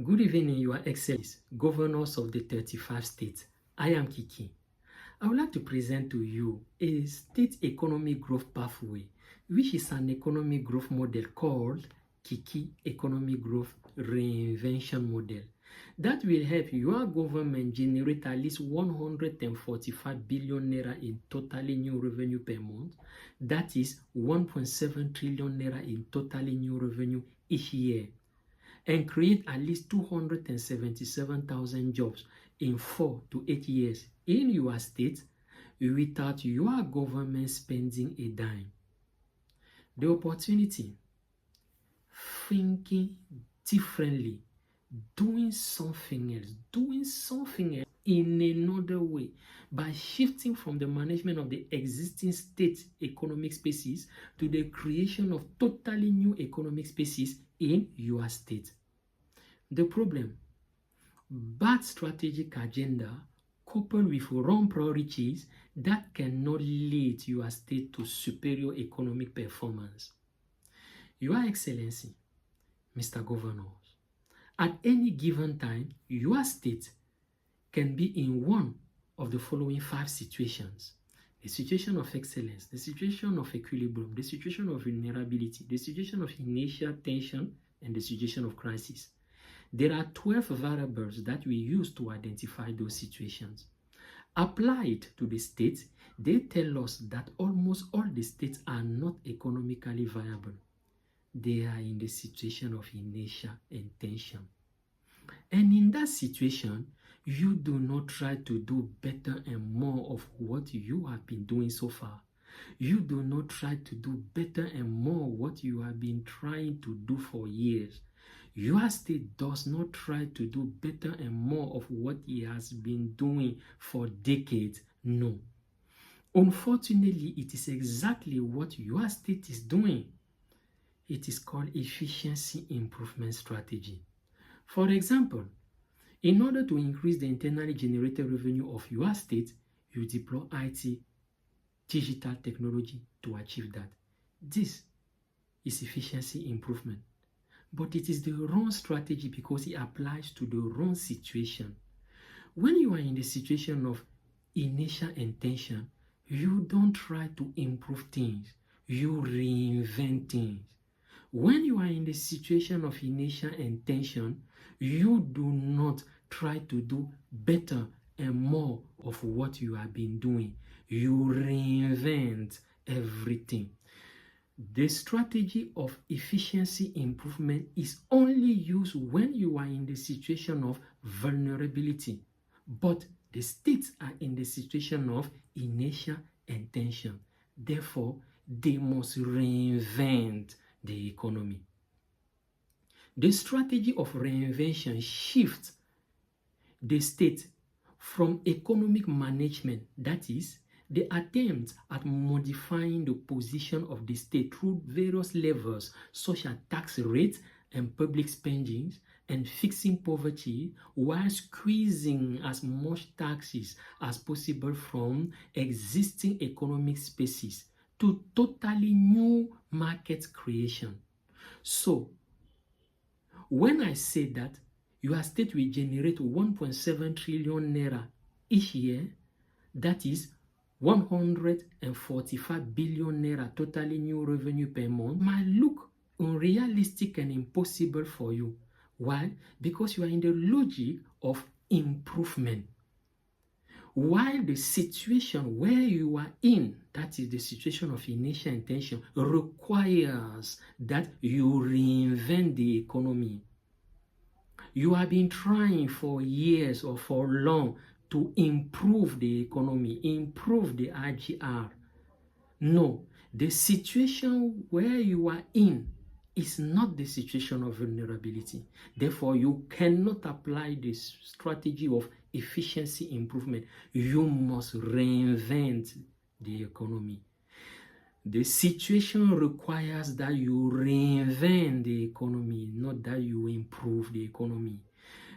Good evening, Your Excellencies, governors of the 35 states. I am Kiki. I would like to present to you a state economic growth pathway, which is an economic growth model called Kiki Economic Growth Reinvention Model. That will help your government generate at least 145 billion naira in totally new revenue per month. That is 1.7 trillion naira in totally new revenue each year, and create at least 277,000 jobs in 4 to 8 years in your state without your government spending a dime. The opportunity, thinking differently, doing something else in another way by shifting from the management of the existing state economic spaces to the creation of totally new economic spaces in your state. The problem, bad strategic agenda coupled with wrong priorities that cannot lead your state to superior economic performance. Your Excellency, Mr. Governors, at any given time, your state can be in one of the following 5 situations: the situation of excellence, the situation of equilibrium, the situation of vulnerability, the situation of initial tension, and the situation of crisis. There are 12 variables that we use to identify those situations. Applied to the states, they tell us that almost all the states are not economically viable. They are in the situation of inertia and tension. And in that situation, you do not try to do better and more of what you have been doing so far. You do not try to do better and more what you have been trying to do for years. Your state does not try to do better and more of what it has been doing for decades. No. Unfortunately, it is exactly what your state is doing. It is called efficiency improvement strategy. For example, in order to increase the internally generated revenue of your state, you deploy IT, digital technology to achieve that. This is efficiency improvement. But it is the wrong strategy because it applies to the wrong situation. When you are in the situation of inertia and tension, you don't try to improve things, you reinvent things. When you are in the situation of inertia and tension, you do not try to do better and more of what you have been doing. You reinvent everything. The strategy of efficiency improvement is only used when you are in the situation of vulnerability, but the states are in the situation of inertia and tension. Therefore, they must reinvent the economy. The strategy of reinvention shifts the state from economic management, that is, the attempt at modifying the position of the state through various levels such as tax rates and public spending and fixing poverty, while squeezing as much taxes as possible from existing economic spaces to totally new market creation. So, when I say that your state will generate 1.7 trillion naira each year, that is 145 billion naira totally new revenue per month, might look unrealistic and impossible for you. Why? Because you are in the logic of improvement. While the situation where you are in, that is the situation of inertia and tension, requires that you reinvent the economy. You have been trying for years or for long to improve the economy, improve the IGR. No, the situation where you are in is not the situation of vulnerability. Therefore, you cannot apply this strategy of efficiency improvement. You must reinvent the economy. The situation requires that you reinvent the economy, not that you improve the economy.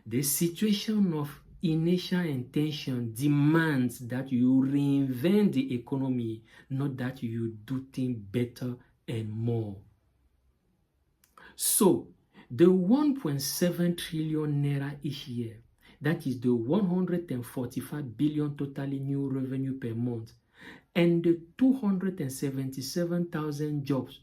The situation of inertia and tension demands that you reinvent the economy, not that you do things better and more. So, The 1.7 trillion naira each year, that is the 145 billion totally new revenue per month, and the 277,000 jobs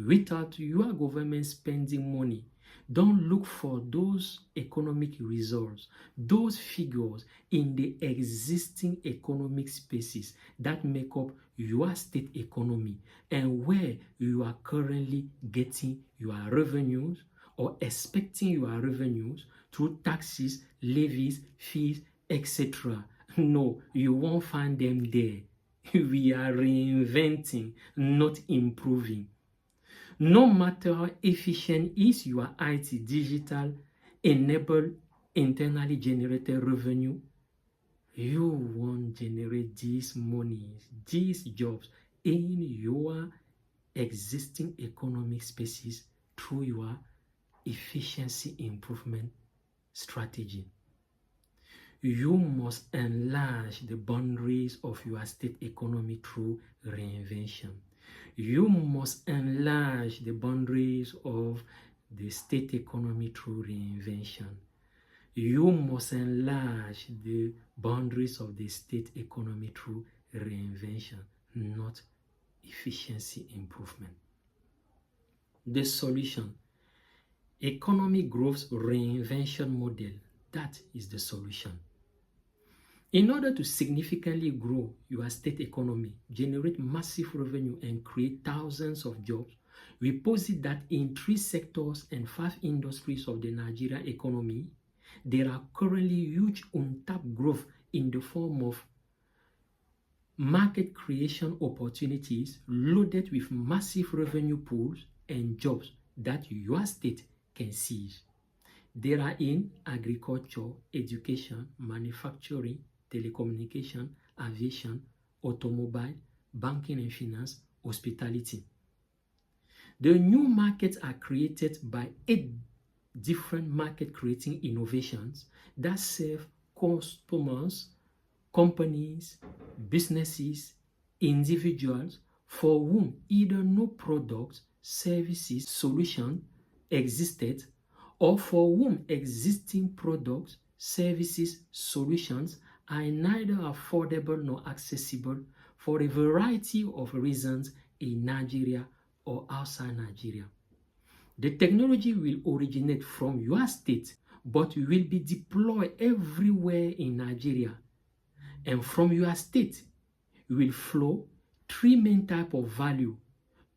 without your government spending money. Don't look for those economic results, those figures in the existing economic spaces that make up your state economy and where you are currently getting your revenues or expecting your revenues through taxes, levies, fees, etc. No, you won't find them there. We are reinventing, not improving. No matter how efficient is your IT digital enabled internally generated revenue, you won't generate these monies, these jobs in your existing economic spaces through your efficiency improvement strategy. You must enlarge the boundaries of your state economy through reinvention. You must enlarge the boundaries of the state economy through reinvention. You must enlarge the boundaries of the state economy through reinvention, not efficiency improvement. The solution: economic growth reinvention model. That is the solution. In order to significantly grow your state economy, generate massive revenue, and create thousands of jobs, we posit that in 3 sectors and 5 industries of the Nigerian economy, there are currently huge untapped growth in the form of market creation opportunities loaded with massive revenue pools and jobs that your state can seize. They are in agriculture, education, manufacturing, telecommunication, aviation, automobile, banking and finance, hospitality. The new markets are created by 8 different market creating innovations that serve customers, companies, businesses, individuals for whom either no products, services, solution existed, or for whom existing products, services, solutions are neither affordable nor accessible for a variety of reasons in Nigeria or outside Nigeria. The technology will originate from your state but will be deployed everywhere in Nigeria. And from your state will flow 3 main types of value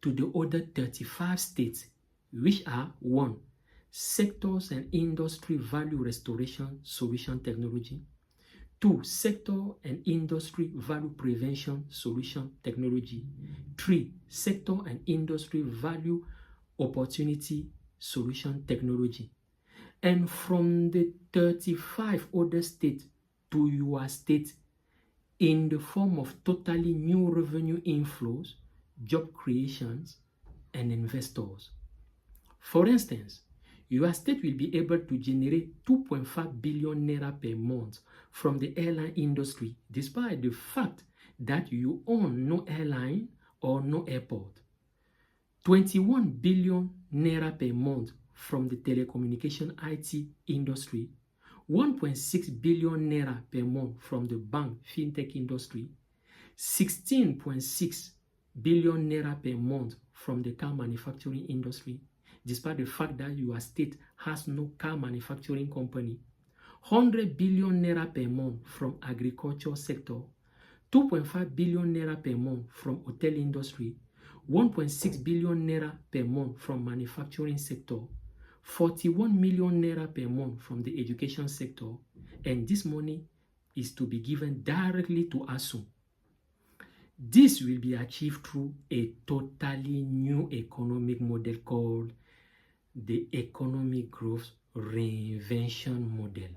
to the other 35 states, which are 1. Sectors and industry value restoration solution technology. 2. Sector and industry value prevention solution technology. 3. Sector and industry value opportunity solution technology. And from the 35 other states to your state in the form of totally new revenue inflows, job creations, and investors. For instance, your state will be able to generate 2.5 billion naira per month from the airline industry, despite the fact that you own no airline or no airport. 21 billion naira per month from the telecommunication IT industry, 1.6 billion naira per month from the bank fintech industry, 16.6 billion naira per month from the car manufacturing industry, despite the fact that your state has no car manufacturing company, 100 billion naira per month from agriculture sector, 2.5 billion naira per month from hotel industry, 1.6 billion naira per month from manufacturing sector, 41 million naira per month from the education sector, and this money is to be given directly to ASU. This will be achieved through a totally new economic model called the Economic Growth Reinvention Model.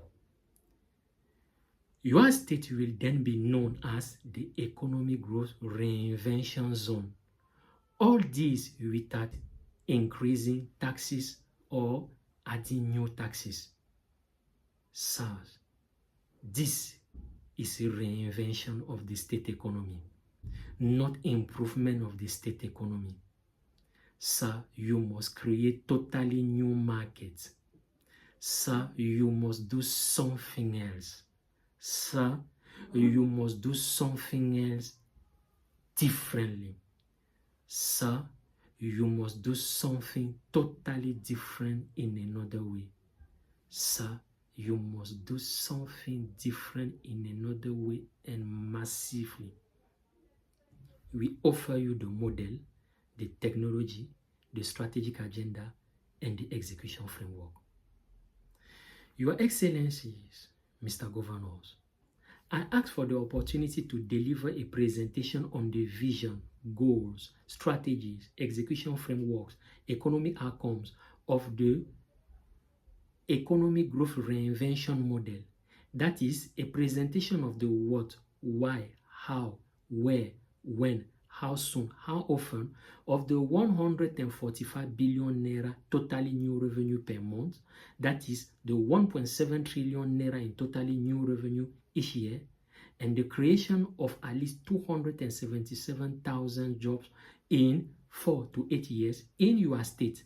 Your state will then be known as the Economic Growth Reinvention Zone. All this without increasing taxes or adding new taxes. SARS. This is a reinvention of the state economy, not improvement of the state economy. Sir, you must create totally new markets. Sir, you must do something else. Sir, you must do something else differently. Sir, you must do something totally different in another way. Sir, you must do something different in another way and massively. We offer you the model, the technology, the strategic agenda, and the execution framework. Your Excellencies, Mr. Governors, I ask for the opportunity to deliver a presentation on the vision, goals, strategies, execution frameworks, economic outcomes of the economic growth reinvention model. That is a presentation of the what, why, how, where, when, how soon, how often of the 145 billion naira totally new revenue per month. That is the 1.7 trillion naira in totally new revenue each year, and the creation of at least 277,000 jobs in 4 to 8 years in your state.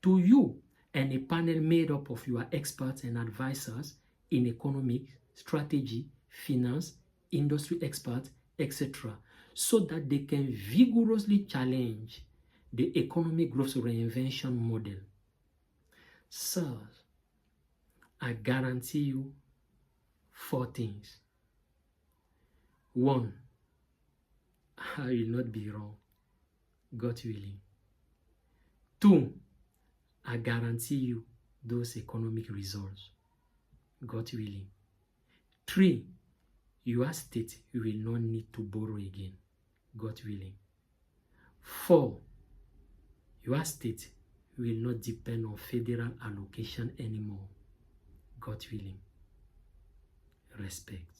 To you and a panel made up of your experts and advisors in economics, strategy, finance, industry experts, etc., so that they can vigorously challenge the economic growth reinvention model. Sirs, I guarantee you 4 things. 1, I will not be wrong, God willing. 2, I guarantee you those economic results, God willing. 3, your state will not need to borrow again, God willing. 4, your state will not depend on federal allocation anymore, God willing. Respect.